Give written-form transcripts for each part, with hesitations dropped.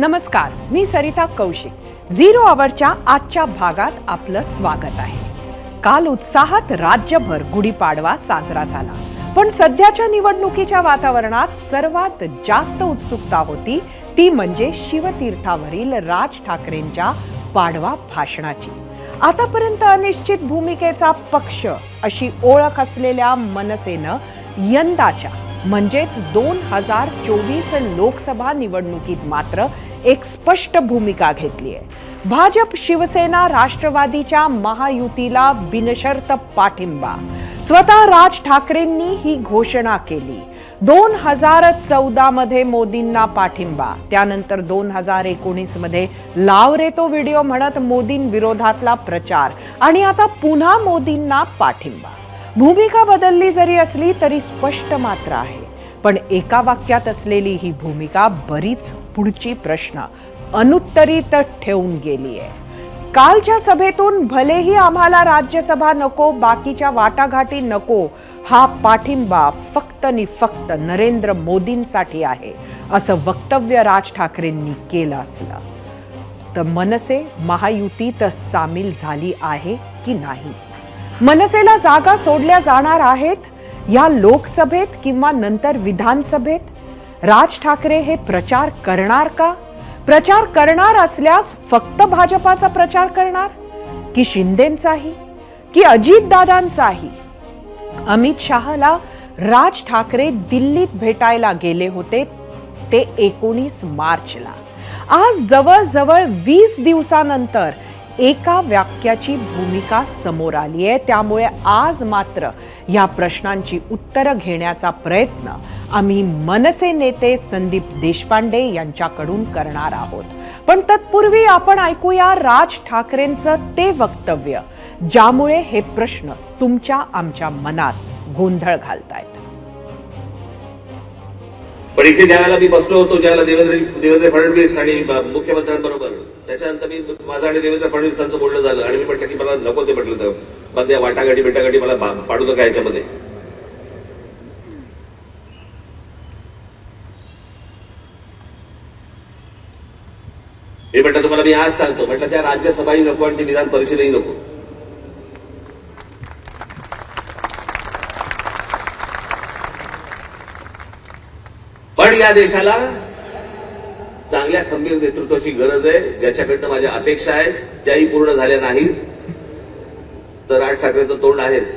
नमस्कार, मी सरिता कौशिक. झिरो आवरच्या आजच्या भागात आपलं स्वागत आहे. काल उत्साहात राज्यभर गुढीपाडवा साजरा झाला, पण सध्याच्या निवडणुकीच्या वातावरणात सर्वात जास्त उत्सुकता होती ती म्हणजे शिवतीर्थावरील राज ठाकरेंच्या पाडवा भाषणाची. आतापर्यंत अनिश्चित भूमिकेचा पक्ष अशी ओळख असलेल्या मनसेनं यंदाच्या म्हणजेच 2024 लोकसभा निवडणुकीत मात्र एक स्पष्ट भूमिका घेतली आहे. भाजप, शिवसेना, राष्ट्रवादीच्या महायुतीला बिनशर्त पाठिंबा. स्वतः राज ठाकरेंनी ही घोषणा केली. 2014 मध्ये मोदींना पाठिंबा, त्यानंतर 2019 मध्ये लाव रे तो व्हिडिओ म्हणत मोदींविरोधातला प्रचार आणि आता पुन्हा मोदींना पाठिंबा. भूमिका बदलली जरी असली तरी स्पष्ट मात्र आहे. पण एका वाक्यात असलेली ही भूमिका बरीच पुढची प्रश्न अनुत्तरित ठेवून गेली आहे. कालच्या सभेतून भलेही आम्हाला राज्यसभा नको, बाकीच्या वाटाघाटी नको, हा पाठिंबा फक्त आणि फक्त नरेंद्र मोदींसाठी आहे असं वक्तव्य राज ठाकरेंनी केलं असलं तर मनसे महायुतीत सामील झाली आहे की नाही? मनसेला जागा सोडल्या जाणार आहेत या लोकसभेत किंवा नंतर विधानसभेत? राज ठाकरे हे प्रचार करणार का? प्रचार करणार असल्यास फक्त भाजपाचा प्रचार करणार की शिंदेंचाही की अजितदादांचाही? अमित शहाला राज ठाकरे दिल्लीत भेटायला गेले होते ते 19 मार्चला. आज जवळजवळ 20 दिवसानंतर एका वाक्याची भूमिका समोर आली आहे. त्यामुळे आज मात्र या प्रश्नांची उत्तरं घेण्याचा प्रयत्न आम्ही मनसे नेते संदीप देशपांडे यांच्याकडून करणार आहोत. पण तत्पूर्वी आपण ऐकूया राज ठाकरेंचं ते वक्तव्य ज्यामुळे हे प्रश्न तुमच्या आमच्या मनात गोंधळ घालतायत. पण इथे ज्यावेळेला मी बसलो होतो, ज्यावेळेला देवेंद्र फडणवीस आणि मुख्यमंत्र्यांबरोबर, त्याच्यानंतर मी माझं आणि देवेंद्र फडणवीसांचं बोलणं झालं आणि मी म्हटलं की मला नको ते म्हटलं तर मला त्या वाटाघाटी मला पाडू नका याच्यामध्ये. मी म्हटलं तुम्हाला मी आज सांगतो, म्हटलं त्या राज्यसभाही नको आणि ती विधान परिषदही नको. पण या देशाला चांगल्या खंबीर नेतृत्वाची गरज आहे, ज्याच्याकडनं माझ्या अपेक्षा आहेत त्याही पूर्ण झाल्या नाहीत तर राज ठाकरेंचं तोंड आहेच.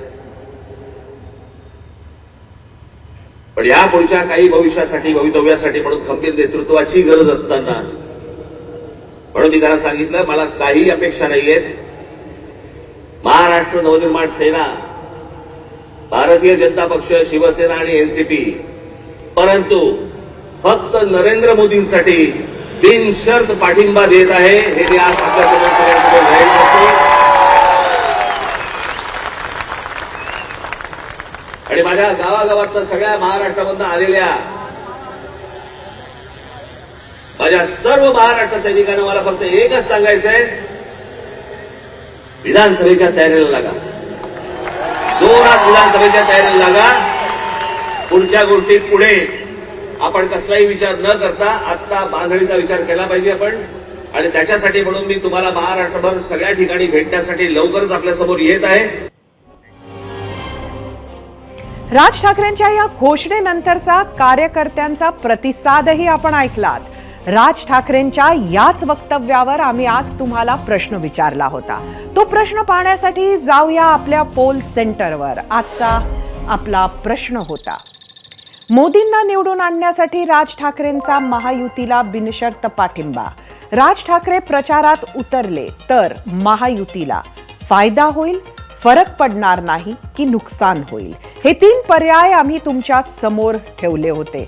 पण या पुढच्या काही भवितव्यासाठी म्हणून खंबीर नेतृत्वाची गरज असताना म्हणून मी त्यांना सांगितलं मला काही अपेक्षा नाहीयेत. महाराष्ट्र नवनिर्माण सेना, भारतीय जनता पक्ष, शिवसेना आणि एनसीपी, परंतु फक्त नरेंद्र मोदींसाठी बिनशर्त पाठिंबा देत आहे हे मी आज आपल्यासमोर सगळ्यांसमोर जाहीर करतो. आणि माझ्या गावागावातल्या सगळ्या महाराष्ट्रामधून आलेल्या माझ्या सर्व महाराष्ट्र सैनिकांना मला फक्त एकच सांगायचंय, विधानसभेच्या तयारीला लागा, जोरात विधानसभेच्या तयारीला लागा. पुढच्या गोष्टी पुढे आपण कसलाही विचार न करता आता बांधणीचा विचार केला पाहिजे आपण. आणि त्याच्यासाठी म्हणून मी तुम्हाला महाराष्ट्रभर सगळ्या ठिकाणी भेटण्यासाठी लवकरच आपल्या समोर येत आहे. राज ठाकरेंच्या या घोषणेनंतरचा कार्यकर्त्यांचा प्रतिसादही आपण ऐकलात. राज ठाकरेंच्या याच वक्तव्यावर आम्ही आज तुम्हाला प्रश्न विचारला होता. तो प्रश्न पाहण्यासाठी जाऊया आपल्या पोल सेंटरवर. आजचा आपला प्रश्न होता, मोदींना निवडून आणण्यासाठी राज ठाकरेंचा महायुतीला बिनशर्त पाठिंबा. राज ठाकरे प्रचारात उतरले तर महायुतीला फायदा होईल, फरक पडणार नाही की नुकसान होईल? हे 3 पर्याय आम्ही तुमच्या समोर ठेवले होते.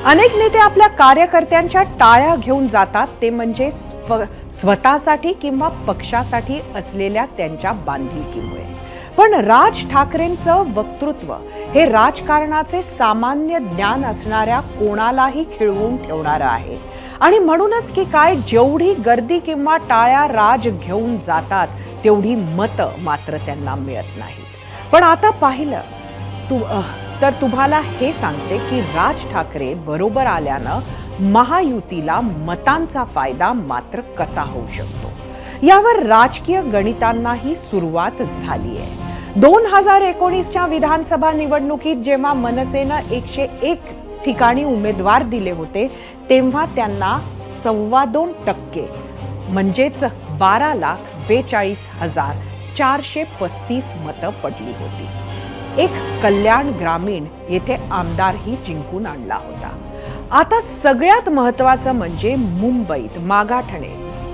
अनेक नेते आपल्या कार्यकर्त्यांच्या टाळ्या घेऊन जातात ते म्हणजे स्वतःसाठी किंवा पक्षासाठी असलेल्या त्यांच्या बांधिलकीमुळे. पण राज ठाकरेंचं वक्तृत्व हे राजकारणाचे सामान्य ज्ञान असणाऱ्या कोणालाही खिळवून ठेवणारं आहे. आणि म्हणूनच की काय, जेवढी गर्दी किंवा टाळ्या राज घेऊन जातात तेवढी मतं मात्र त्यांना मिळत नाहीत. पण आता पाहिलं तर तुम्हाला हे सांगते की राज ठाकरे बरोबर आल्यानं महायुतीला मतांचा फायदा मात्र कसा होऊ शकतो यावर राजकीय गणितांनाही सुरुवात झाली आहे। 2019च्या विधानसभा निवडणुकीत जेव्हा मनसेनं 101 ठिकाणी उमेदवार दिले होते तेव्हा त्यांना 2.25% म्हणजेच 12,42,435 मतं पडली होती। एक कल्याण ग्रामीण येथे आमदारही जिंकून आणला होता। आता सगळ्यात महत्त्वाचं म्हणजे मुंबईत मागाठणे,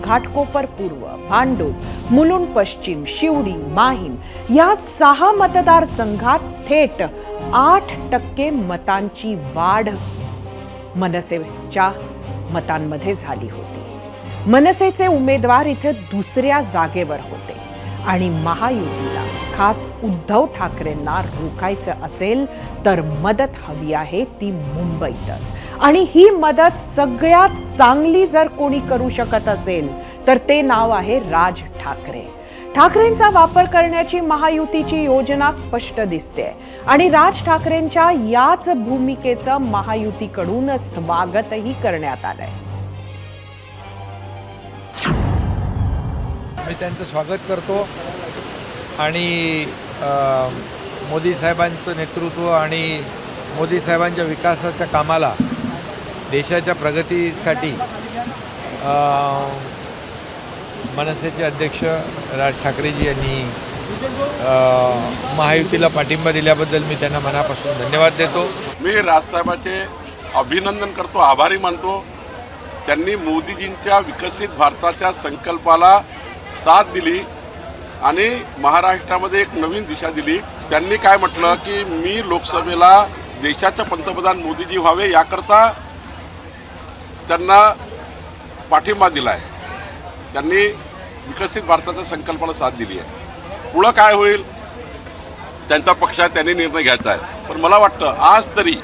घाटकोपर पूर्व, भांडूप, मुलुंड पश्चिम, शिवडी, माहीम या 6 मतदारसंघात थेट 8% मतांची वाढ मनसेच्या मतांमध्ये झाली होती। मनसेचे उमेदवार इथे दुसऱ्या जागेवर होते आणि महायुतीला खास उद्धव ठाकरेंना रोखायचं असेल तर मदत हवी आहे ती मुंबईतच, आणि ही मदत सगळ्यात चांगली जर कोणी करू शकत असेल तर ते नाव आहे राज ठाकरे। ठाकरेंचा वापर करण्याची महायुतीची योजना स्पष्ट दिसते आणि राज ठाकरेंच्या याच भूमिकेचं महायुतीकडून स्वागतही करण्यात आलंय। मी त्यांचं स्वागत करतो आणि मोदी साहेबांचं नेतृत्व आणि मोदी साहेबांच्या विकासाच्या कामाला, देशाच्या प्रगतीसाठी मनसेचे अध्यक्ष राज ठाकरेजी यांनी महायुतीला पाठिंबा दिल्याबद्दल मी त्यांना मनापासून धन्यवाद देतो। मी राजसाहेबांचे अभिनंदन करतो, आभारी मानतो। त्यांनी मोदीजींच्या विकसित भारताच्या संकल्पाला साथ दिली आणि महाराष्ट्रामध्ये एक नवीन दिशा दिली। त्यांनी काय म्हटलं की मी लोकसभेला देशाचे पंतप्रधान मोदीजी व्हावे याकरता त्यांना पाठिंबा दिला आहे। त्यांनी विकसित भारताच्या संकल्पाला साथ दिली आहे। पुढं काय होईल त्यांचा पक्ष आहे, त्यांनी निर्णय घ्यायचा आहे, पण मला वाटतं आज तरी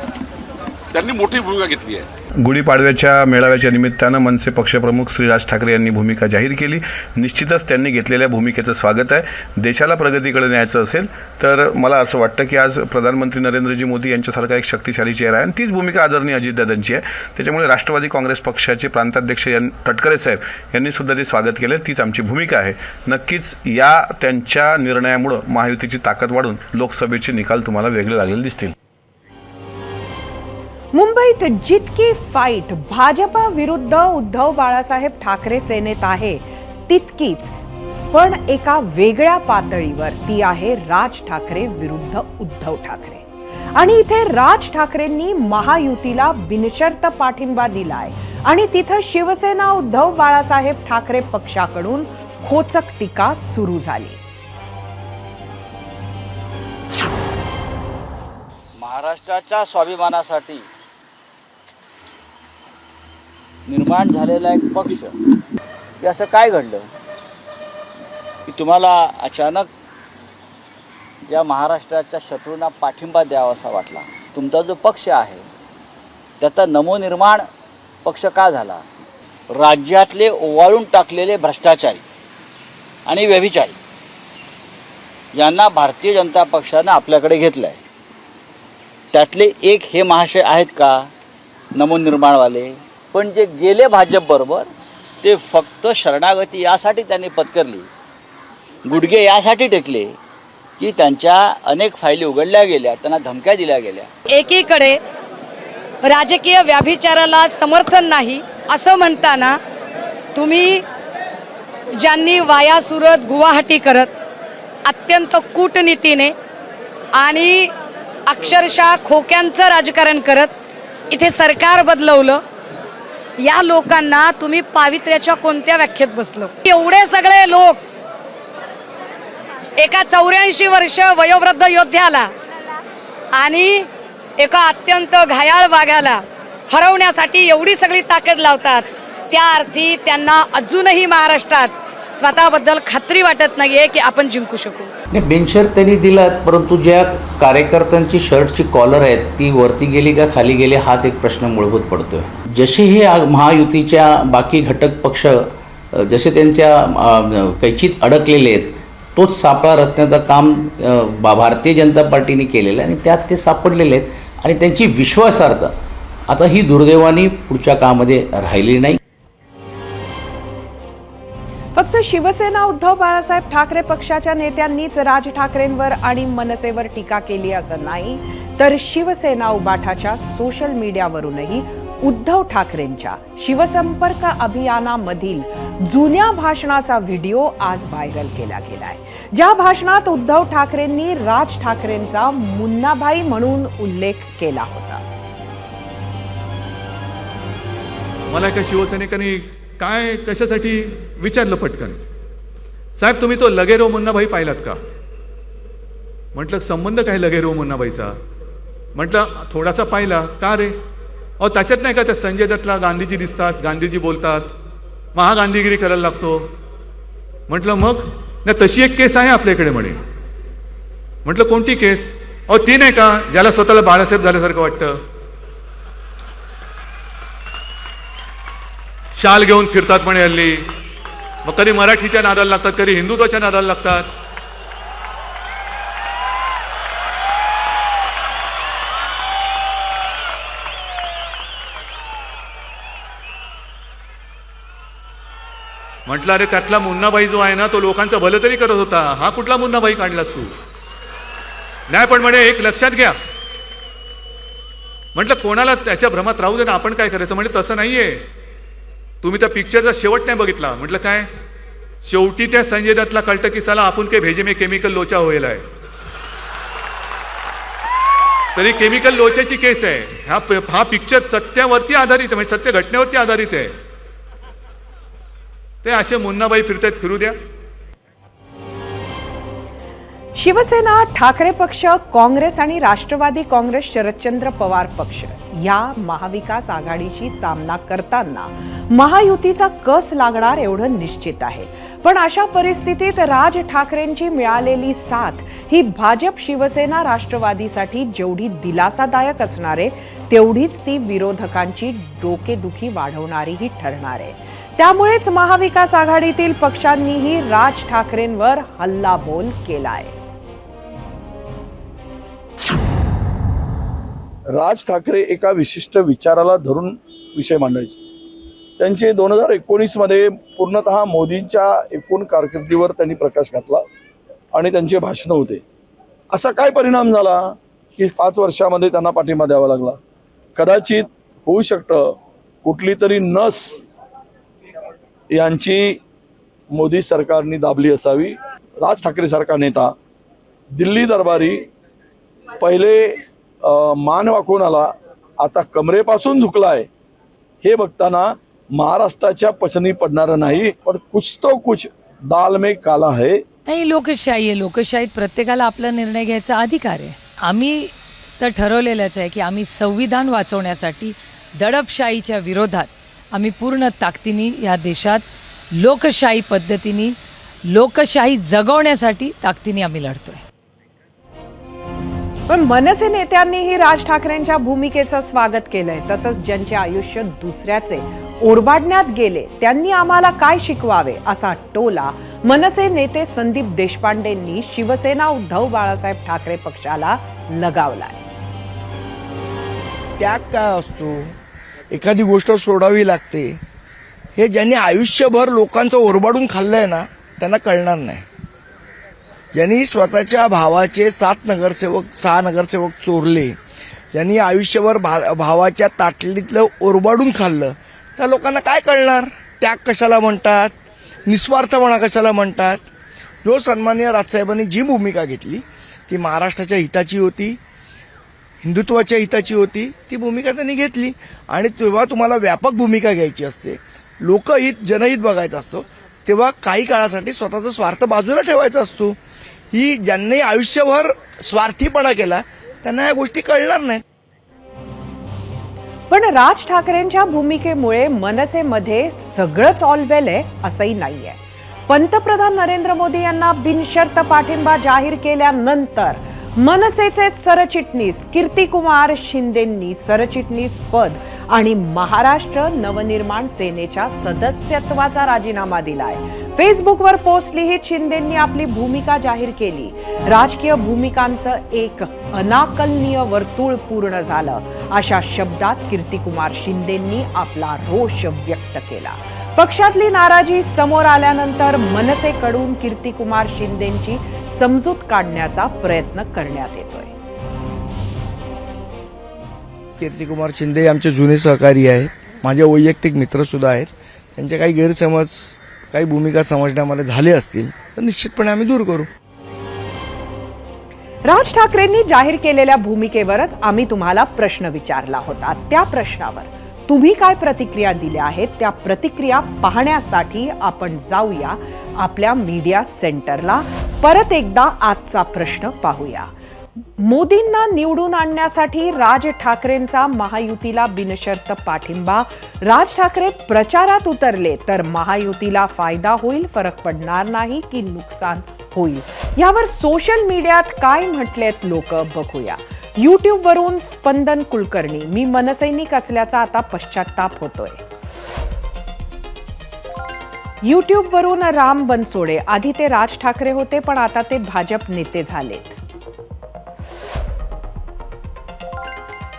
त्यांनी मोठी भूमिका घेतली आहे। गुढीपाडव्याच्या मेळाव्याच्या निमित्तानं मनसे पक्षप्रमुख श्री राज ठाकरे यांनी भूमिका जाहीर केली। निश्चितच त्यांनी घेतलेल्या भूमिकेचं स्वागत आहे। देशाला प्रगतीकडे न्यायचं असेल तर मला असं वाटतं की आज प्रधानमंत्री नरेंद्रजी मोदी यांच्यासारखा एक शक्तिशाली चेहरा आहे आणि तीच भूमिका आदरणीय अजितदादांची आहे। त्याच्यामुळे राष्ट्रवादी काँग्रेस पक्षाचे प्रांताध्यक्ष तटकरे साहेब यांनी सुद्धा ते स्वागत केलं। तीच आमची भूमिका आहे। नक्कीच या त्यांच्या निर्णयामुळं महायुतीची ताकद वाढून लोकसभेचे निकाल तुम्हाला वेगळे लागलेले दिसतील। मुंबईत जितकी फाईट भाजपा विरुद्ध उद्धव बाळासाहेब ठाकरे सेनेत आहे तितकीच पण एका वेगळ्या पातळीवर ती आहे राज ठाकरे विरुद्ध उद्धव ठाकरे। आणि इथे राज ठाकरेंनी महायुतीला बिनशर्त पाठिंबा दिलाय आणि तिथं शिवसेना उद्धव बाळासाहेब ठाकरे पक्षाकडून खोचक टीका सुरू झाली। महाराष्ट्राच्या स्वाभिमानासाठी निर्माण झालेला एक पक्ष, की असं काय घडलं की तुम्हाला अचानक या महाराष्ट्राच्या शत्रूंना पाठिंबा द्यावा असा वाटला? तुमचा जो पक्ष आहे त्याचा नवनिर्माण पक्ष का झाला? राज्यातले ओवाळून टाकलेले भ्रष्टाचारी आणि व्यभिचारी यांना भारतीय जनता पक्षानं आपल्याकडे घेतलं आहे। त्यातले एक हे महाशय आहेत का नवनिर्माणवाले? पण जे गेले भाजपबरोबर ते फक्त शरणागती यासाठी त्यांनी पत्करली, गुडघे यासाठी टेकले की त्यांच्या अनेक फायली उघडल्या गेल्या, त्यांना धमक्या दिल्या गेल्या। एकीकडे राजकीय व्याभिचाराला समर्थन नाही असं म्हणताना तुम्ही ज्यांनी वाया सुरत गुवाहाटी करत अत्यंत कूटनीतीने आणि अक्षरशः खोक्यांचं राजकारण करत इथे सरकार बदलवलं, या लोकांना तुम्ही पावित्र्याच्या कोणत्या व्याख्येत बसलो? एवढे सगळे लोक एका 84 वर्ष वयोवृद्ध योद्ध्याला आणि एका अत्यंत घायाळ वाघाला हरवण्यासाठी एवढी सगळी ताकद लावतात, त्या अर्थी त्यांना अजूनही महाराष्ट्रात स्वतःबद्दल खात्री वाटत नाहीये की आपण जिंकू शकू। नाही, बिनशर्त त्यांनी दिलात, परंतु ज्या कार्यकर्त्यांची शर्टची कॉलर आहेत ती वरती गेली का खाली गेली हाच एक प्रश्न मूलभूत पडतोय। जसे हे महायुतीच्या बाकी घटक पक्ष जसे त्यांच्या कैचीत अडकलेले आहेत तोच सापळा रचण्याचं काम भारतीय जनता पार्टीने केलेलं आहे आणि त्यात ते सापडलेले आहेत आणि त्यांची विश्वासार्हता आता ही दुर्दैवाने पुढच्या काळामध्ये राहिली नाही. फक्त शिवसेना उद्धव बाळासाहेब ठाकरे पक्षाच्या नेत्यांनीच राज ठाकरेंवर आणि मनसेवर टीका केली असं नाही, तर शिवसेना उबाठाच्या सोशल मीडियावरूनही उद्धव ठाकरेंच्या शिवसंपर्क अभियानामधील जुन्या भाषणाचा व्हिडिओ आज व्हायरल केला गेलाय. ज्या भाषणात उद्धव ठाकरेंनी राज ठाकरेंचा मुन्नाभाई म्हणून उल्लेख केला होता. मला एका शिवसैनिकांनी काय कशासाठी विचारलं पटकन, साहेब तुम्ही तो लगेरो मुन्नाभाई पाहिलात का? म्हटलं संबंध काय लगेरो मुन्नाभाईचा? म्हटलं थोडासा पाहिला. का रे? अहो त्याच्यात नाही का त्या संजय दत्तला गांधीजी दिसतात, गांधीजी बोलतात, महागांधीगिरी करायला लागतो. म्हटलं मग? नाही तशी एक केस आहे आपल्याकडे म्हणे. म्हटलं कोणती केस? अहो ती नाही का ज्याला स्वतःला बाळासाहेब झाल्यासारखं वाटतं, शाल घेऊन फिरतात म्हणे हल्ली, मग कधी मराठीच्या नादाला लागतात, कधी हिंदुत्वाच्या नादाला लागतात. म्हटलं अरे त्यातला मुन्नाभाई जो आहे ना तो लोकांचं भलं तरी करत होता, हा कुठला मुन्नाभाई काढलास तू? नाही पण म्हणे एक लक्षात घ्या. म्हटलं कोणाला त्याच्या भ्रमात राहू दे ना, आपण काय करायचं? म्हणजे तसं नाहीये, तुम्ही त्या पिक्चरचा शेवट नाही बघितला. म्हटलं काय? शेवटी त्या संजय दत्तला कळतं की साला आपण के भेजे में केमिकल लोचा होईल आहे. तरी केमिकल लोच्याची केस आहे. हा पिक्चर सत्यावरती आधारित आहे, म्हणजे सत्य घटनेवरती आधारित आहे. ते असे मुन्नाबाई फिरतात, फिरू द्या. शिवसेना, ठाकरे पक्ष, काँग्रेस आणि राष्ट्रवादी काँग्रेस शरदचंद्र पवार पक्ष या महाविकास आघाडीशी सामना करताना महायुतीचा कस लागणार एवढं निश्चित आहे. पण अशा परिस्थितीत राज ठाकरेंची मिळालेली साथ ही भाजप, शिवसेना, राष्ट्रवादीसाठी जेवढी दिलासादायक असणार आहे तेवढीच ती विरोधकांची डोकेदुखी वाढवणारीही ठरणार आहे. त्यामुळेच महाविकास आघाडीतील पक्षांनीही राज ठाकरेंवर हल्लाबोल केलाय. राज ठाकरे एका विशिष्ट विचाराला धरून विषय मांडायचे. त्यांचे 2019 मध्ये पूर्णतः मोदींच्या एकूण कारकिर्दीवर त्यांनी प्रकाश घातला आणि त्यांचे भाषण होते. असा काय परिणाम झाला की 5 वर्षामध्ये त्यांना पाठिंबा द्यावा लागला? कदाचित होऊ शकतं कुठली तरी नस यांची मोदी सरकारने दाबली असावी. राज ठाकरे सारखा नेता दिल्ली दरबारी पहिले मान वाकून आला, आता कमरेपासून झुकलाय, हे बघताना महाराष्ट्राच्या पचनी पडणारं नाही, पण कुछ तो कुछ दाल में काला है. नाही, लोकशाही आहे. लोकशाहीत प्रत्येकाला आपला निर्णय घ्यायचा अधिकार आहे. आम्ही तर ठरवलेलंच आहे की आम्ही संविधान वाचवण्यासाठी दडपशाहीच्या विरोधात आम्ही पूर्ण ताकदीने या देशात लोकशाही पद्धतीने लोकशाही जगवण्यासाठी ताकदीने आम्ही लढतोय. पण मनसे नेत्यांनीही राज ठाकरेंच्या भूमिकेचं स्वागत केलंय. तसंच ज्यांचे आयुष्य दुसऱ्याचे ओरबाडण्यात गेले त्यांनी आम्हाला काय शिकवावे असा टोला मनसे नेते संदीप देशपांडेंनी शिवसेना उद्धव बाळासाहेब ठाकरे पक्षाला लगावलाय. त्याग काय असतो? एखादी गोष्ट सोडावी लागते. हे ज्यांनी आयुष्यभर लोकांचं ओरबाडून खाल्लंय ना त्यांना कळणार नाही. ज्यांनी स्वतःच्या भावाचे 6 नगरसेवक चोरले, ज्यांनी आयुष्यभर भावाच्या ताटलीतलं ओरबाडून खाल्लं, त्या लोकांना काय कळणार? त्याग कशाला म्हणतात, निस्वार्थपणा कशाला म्हणतात? जो सन्माननीय राजसाहेबांनी जी भूमिका घेतली ती महाराष्ट्राच्या हिताची होती, हिंदुत्वाच्या हिताची होती, ती भूमिका त्यांनी घेतली. आणि तेव्हा तुम्हाला व्यापक भूमिका घ्यायची असते, लोकहित जनहित बघायचं असतो, तेव्हा काही काळासाठी स्वतःचा स्वार्थ बाजूला ठेवायचा असतो. ही ज्यांनी आयुष्यभर स्वार्थीपणा केला त्यांना या गोष्टी कळणार नाहीत. पण राज ठाकरेंच्या भूमिकेमुळे मनसेमध्ये सगळंच ऑलवेल आहे असंही नाहीये. पंतप्रधान नरेंद्र मोदी यांना बिनशर्त पाठिंबा जाहीर केल्यानंतर मनसेचे सरचिटणीस कीर्तिकुमार शिंदेंनी सरचिटणीस पद आणि महाराष्ट्र नवनिर्माण सेनेच्या सदस्यत्वाचा राजीनामा दिलाय. फेसबुकवर पोस्ट लिहित शिंदेंनी आपली भूमिका जाहीर केली. राजकीय भूमिकांचं एक अनाकलनीय वर्तुळ पूर्ण झालं, अशा शब्दात कीर्तिकुमार शिंदेंनी आपला रोष व्यक्त केला. पक्षातली नाराजी समोर आल्यानंतर मनसेकडून कीर्तिकुमार शिंदेंची समजूत काढण्याचा प्रयत्न करण्यात येतोय. कीर्तिकुमार शिंदे आमचे जुने सहकारी आहेत, माझे वैयक्तिक मित्रसुद्धा आहेत. त्यांचे काही गैरसमज, काही भूमिका समजण्यामध्ये झाले असतील तर निश्चितपणे आम्ही दूर करू. राज ठाकरेंनी जाहीर केलेल्या भूमिकेवरच आम्ही तुम्हाला प्रश्न विचारला होता. त्या प्रश्नावर तुम्ही काय प्रतिक्रिया दिल्या आहेत, त्या प्रतिक्रिया पाहण्यासाठी आपण जाऊया आपल्या मीडिया सेंटरला. परत एकदा आजचा प्रश्न पाहूया. मोदींना निवडून आणण्यासाठी राज ठाकरेंचा महायुतीला बिनशर्त पाठिंबा. राज ठाकरे प्रचारात उतरले तर महायुतीला फायदा होईल, फरक पडणार नाही की नुकसान होईल, यावर सोशल मीडियात काय म्हटलेत लोक बघूया. यूट्यूबवरून स्पंदन कुलकर्णी, मी मनसैनिक असल्याचा आता पश्चाताप होतोय. यूट्यूबवरून राम बनसोडे, आधी ते राज ठाकरे होते पण आता ते भाजप नेते झालेत.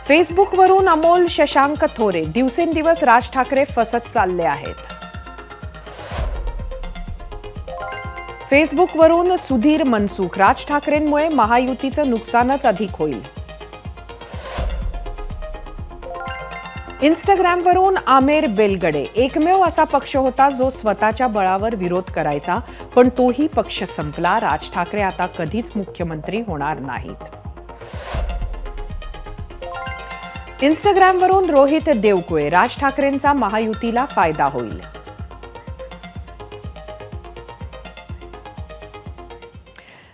फेसबुकवरून अमोल शशांक थोरे, दिवसेंदिवस राज ठाकरे फसत चालले आहेत. फेसबुकवरून सुधीर मनसुख, राज ठाकरेंमुळे महायुतीचं नुकसानच अधिक होईल. इंस्टाग्रामवरून आमेर बेलगडे, एकमेव असा पक्ष होता जो स्वतःच्या बळावर विरोध करायचा, पण तोही पक्ष संपला. राज ठाकरे आता कधीच मुख्यमंत्री होणार नाहीत. इंस्टाग्रामवरून रोहित देवकुळे, राज ठाकरेंचा महायुतीला फायदा होईल.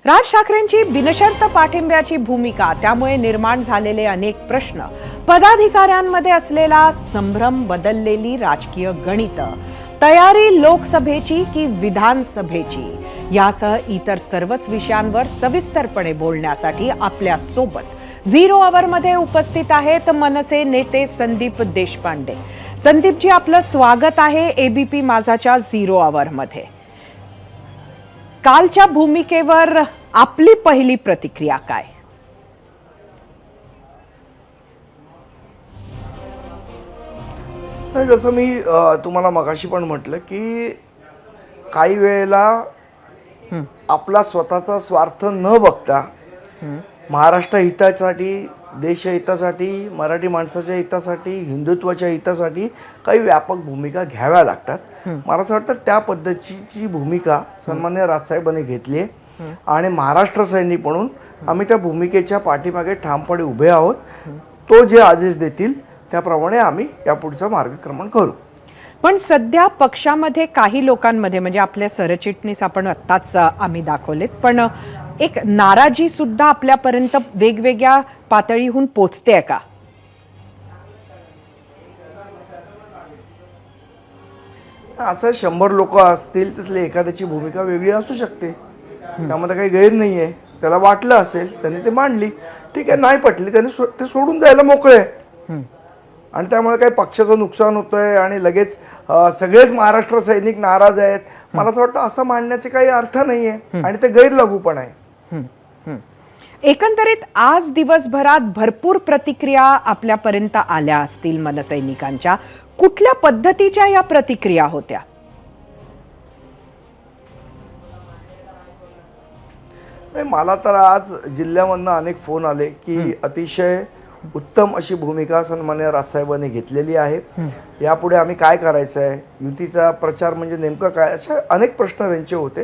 राज ठाकरेंची बिनशर्त पाठिंब्याची भूमिका, त्यामुळे निर्माण झालेले अनेक प्रश्न, पदाधिकाऱ्यांमध्ये असलेला संभ्रम, बदललेली राजकीय गणितं, तयारी लोकसभेची की विधानसभेची, यासह इतर सर्वच विषयांवर सविस्तरपणे बोलण्यासाठी आपल्या सोबत झिरो अवरमध्ये उपस्थित आहेत मनसे नेते संदीप देशपांडे. संदीपजी, आपलं स्वागत आहे एबीपी माझाच्या झिरो अवरमध्ये. कालच्या भूमिकेवर आपली पहिली प्रतिक्रिया काय? नाही, जसं मी तुम्हाला मगाशी पण म्हटलं की काही वेळेला आपला स्वतःचा स्वार्थ न बघता महाराष्ट्र हितासाठी, देशहितासाठी, मराठी माणसाच्या हितासाठी, हिंदुत्वाच्या हितासाठी काही व्यापक भूमिका घ्याव्या लागतात. मला असं वाटतं त्या पद्धतीची भूमिका सन्मान्य राजसाहेबांनी घेतली आहे आणि महाराष्ट्र सैनिक म्हणून आम्ही त्या भूमिकेच्या पाठीमागे ठामपणे उभे आहोत. तो जे आदेश देतील त्याप्रमाणे आम्ही यापुढचं मार्गक्रमण करू. पण सध्या पक्षामध्ये काही लोकांमध्ये, म्हणजे आपल्या सरचिटणीस आपण आत्ताच आम्ही दाखवलेत, पण एक नाराजी सुद्धा आपल्यापर्यंत वेगवेगळ्या पातळीहून पोचते का? असं 100 लोक असतील त्यातले एखाद्याची भूमिका वेगळी असू शकते, त्यामध्ये काही गैर नाही आहे. त्याला वाटलं असेल, त्याने ते मांडली, ठीक आहे. नाही पटली, त्याने ते सोडून जायला मोकळे. आणि त्यामुळे काही पक्षाचं नुकसान होतंय आणि लगेच सगळेच महाराष्ट्र सैनिक नाराज आहेत, मला असं वाटतं असं मांडण्याचे काही अर्थ नाही आहे आणि ते गैरलागू पण आहे. एकंदरीत आज दिवसभरात भरपूर प्रतिक्रिया आपल्यापर्यंत आल्या असतील मनसैनिकांच्या. कुठल्या पद्धतीच्या या प्रतिक्रिया होत्या? नाही, मला तर आज जिल्ह्यामधनं अनेक फोन आले की अतिशय उत्तम अशी भूमिका सन्मान्य राजसाहेबांनी घेतलेली आहे. यापुढे आम्ही काय करायचं आहे, युतीचा प्रचार म्हणजे नेमकं काय, अशा अनेक प्रश्न त्यांचे होते.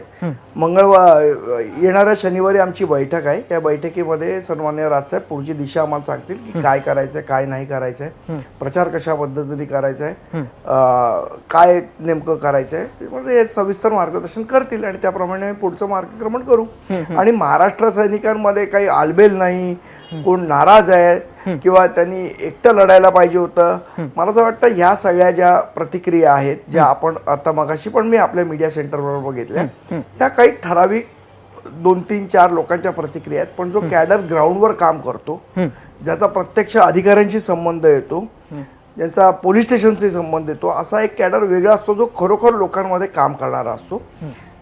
येणाऱ्या शनिवारी आमची बैठक आहे. या बैठकीमध्ये सन्मान्य राजसाहेब पुढची दिशा आम्हाला सांगतील की काय करायचं आहे, काय नाही करायचं आहे, प्रचार कशा पद्धतीने करायचा आहे, काय नेमकं करायचं आहे, म्हणजे हे सविस्तर मार्गदर्शन करतील आणि त्याप्रमाणे पुढचं मार्गक्रमण करू. आणि महाराष्ट्र सैनिकांमध्ये काही आलबेल नाही, कोण नाराज आहे किंवा त्यांनी एकटं लढायला पाहिजे होतं. मला असं वाटतं ह्या सगळ्या ज्या प्रतिक्रिया आहेत, ज्या आपण आता मगाशी पण मी आपल्या मीडिया सेंटरवर बघितल्या, ह्या काही ठराविक 2-3-4 लोकांच्या प्रतिक्रिया आहेत, पण जो कॅडर ग्राउंडवर काम करतो, ज्याचा प्रत्यक्ष अधिकाऱ्यांशी संबंध येतो, ज्यांचा पोलीस स्टेशनशी संबंध येतो, असा एक कॅडर वेगळा असतो जो खरोखर लोकांमध्ये काम करणारा असतो.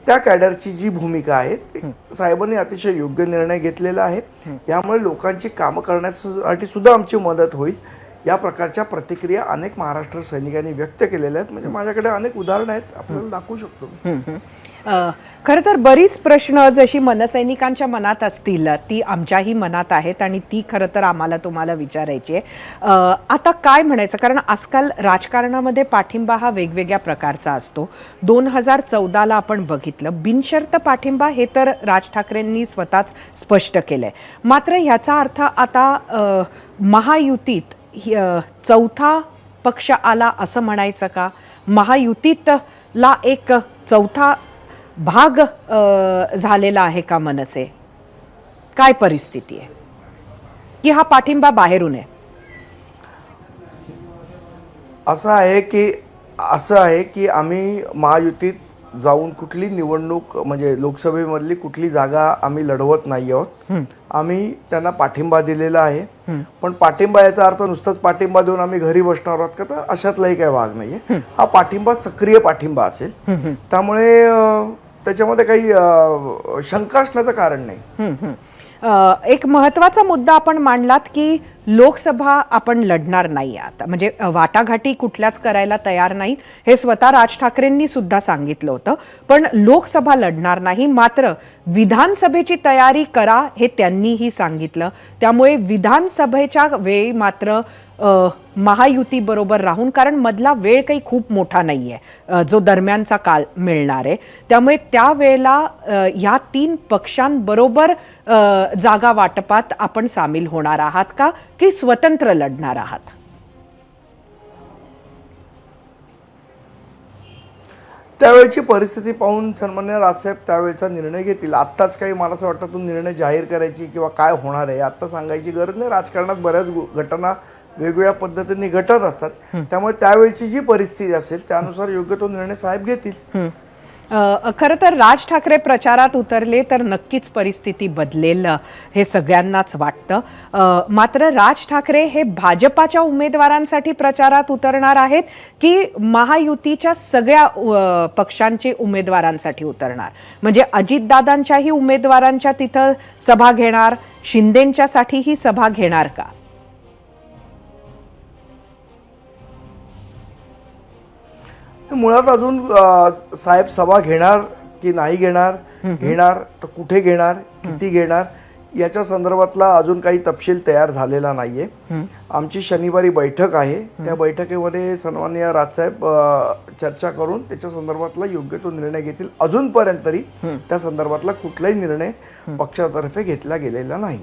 त्या कॅडरची जी भूमिका आहे साहेबांनी अतिशय योग्य निर्णय घेतलेला आहे. यामुळे लोकांची कामं करण्यासाठी सुद्धा आमची मदत होईल. या प्रकारच्या प्रतिक्रिया अनेक महाराष्ट्र सैनिकांनी व्यक्त केलेल्या आहेत. म्हणजे माझ्याकडे अनेक उदाहरणं आहेत, आपल्याला दाखवू शकतो. खरं तर बरीच प्रश्न जशी मनसैनिकांच्या मनात असतील ती आमच्याही मनात आहेत आणि ती खरं तर आम्हाला तुम्हाला विचारायची आहे. आता काय म्हणायचं, कारण आजकाल राजकारणामध्ये पाठिंबा हा वेगवेगळ्या प्रकारचा असतो. 2014ला आपण बघितलं बिनशर्त पाठिंबा हे तर राज ठाकरेंनी स्वतःच स्पष्ट केलं आहे. मात्र ह्याचा अर्थ आता महायुतीत चौथा पक्ष आला असं म्हणायचं का? महायुतीतला एक चौथा भाग झालेला आहे का मनसे? काय परिस्थिती आहे की हा पाठिंबा बाहेरून आहे? असं आहे की आम्ही महायुतीत जाऊन कुठली निवडणूक म्हणजे लोकसभेमधली कुठली जागा आम्ही लढवत नाही आहोत. आम्ही त्यांना पाठिंबा दिलेला आहे. पण पाठिंबा याचा अर्थ नुसताच पाठिंबा देऊन आम्ही घरी बसणार आहोत का, तर अशातलाही काही भाग नाहीये. हा पाठिंबा सक्रिय पाठिंबा असेल. त्यामुळे त्याच्यामध्ये काही शंका असण्याचं कारण नाही. एक महत्त्वाचा मुद्दा आपण मांडलात की लोकसभा आपण लढणार नाही आता, म्हणजे वाटाघाटी कुठल्याच करायला तयार नाही हे स्वतः राज ठाकरेंनी सुद्धा सांगितलं होतं. पण लोकसभा लढणार नाही, मात्र विधानसभेची तयारी करा हे त्यांनीही सांगितलं. त्यामुळे विधानसभेच्या वेळी मात्र महायुतीबरोबर राहून, कारण मधला वेळ काही खूप मोठा नाही आहे जो दरम्यानचा काळ मिळणार आहे, त्यामुळे त्यावेळेला ह्या 3 पक्षांबरोबर जागा वाटपात आपण सामील होणार आहात का की स्वतंत्र लढणार आहात? त्यावेळेची परिस्थिती पाहून सन्माननीय राजसाहेब त्यावेळेचा निर्णय घेतील. आत्ताच काही मला असं वाटतं तो निर्णय जाहीर करायची किंवा काय होणार आहे आत्ता सांगायची गरज नाही. राजकारणात बऱ्याच घटना वेगवेगळ्या पद्धतीने घटत असतात. त्यामुळे त्यावेळची जी परिस्थिती असेल त्यानुसार योग्य तो निर्णय साहेब घेतील. खरं तर राज ठाकरे प्रचारात उतरले तर नक्कीच परिस्थिती बदलेल हे सगळ्यांनाच वाटतं. मात्र राज ठाकरे हे भाजपाच्या उमेदवारांसाठी प्रचारात उतरणार आहेत की महायुतीच्या सगळ्या पक्षांचे उमेदवारांसाठी उतरणार? म्हणजे अजितदादांच्याही उमेदवारांच्या तिथं सभा घेणार, शिंदेंच्यासाठीही सभा घेणार का? मुळात अजून साहेब सभा घेणार की नाही घेणार, घेणार तर कुठे घेणार, किती घेणार याच्या संदर्भातला अजून काही तपशील तयार झालेला नाहीये. आमची शनिवारी बैठक आहे. त्या बैठकीमध्ये सन्माननीय राजसाहेब चर्चा करून त्याच्या संदर्भातला योग्य तो निर्णय घेतील. अजूनपर्यंत तरी त्या संदर्भातला कुठलाही निर्णय पक्षातर्फे घेतला गेलेला नाही.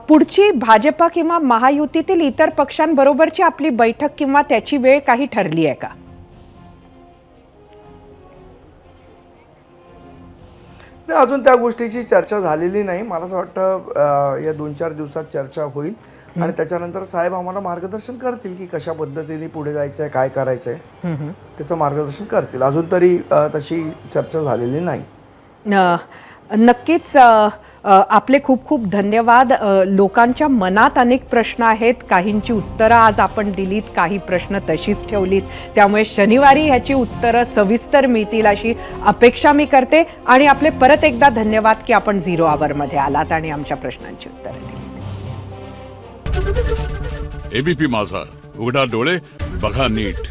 पुढची भाजपा किंवा महायुतीतील इतर पक्षांबरोबरची आपली बैठक किंवा त्याची वेळ काही ठरली आहे का? नाही, अजून त्या गोष्टीची चर्चा झालेली नाही. मला असं वाटतं या 2-4 दिवसात चर्चा होईल आणि त्याच्यानंतर साहेब आम्हाला मार्गदर्शन करतील की कशा पद्धतीने पुढे जायचंय, काय करायचंय त्याचं मार्गदर्शन करतील. अजून तरी तशी चर्चा झालेली नाही. नक्कीच आपले खूप खूप धन्यवाद. लोकांच्या मनात अनेक प्रश्न आहेत, काहींची उत्तरं आज आपण दिलीत, काही प्रश्न तशीच ठेवलीत. त्यामुळे शनिवारी ह्याची उत्तरं सविस्तर मिळतील अशी अपेक्षा मी करते. आणि आपले परत एकदा धन्यवाद की आपण 0 आवरमध्ये आलात आणि आमच्या प्रश्नांची उत्तरं दिलीत. एबीपी माझा, उघडा डोळे बघा नीट.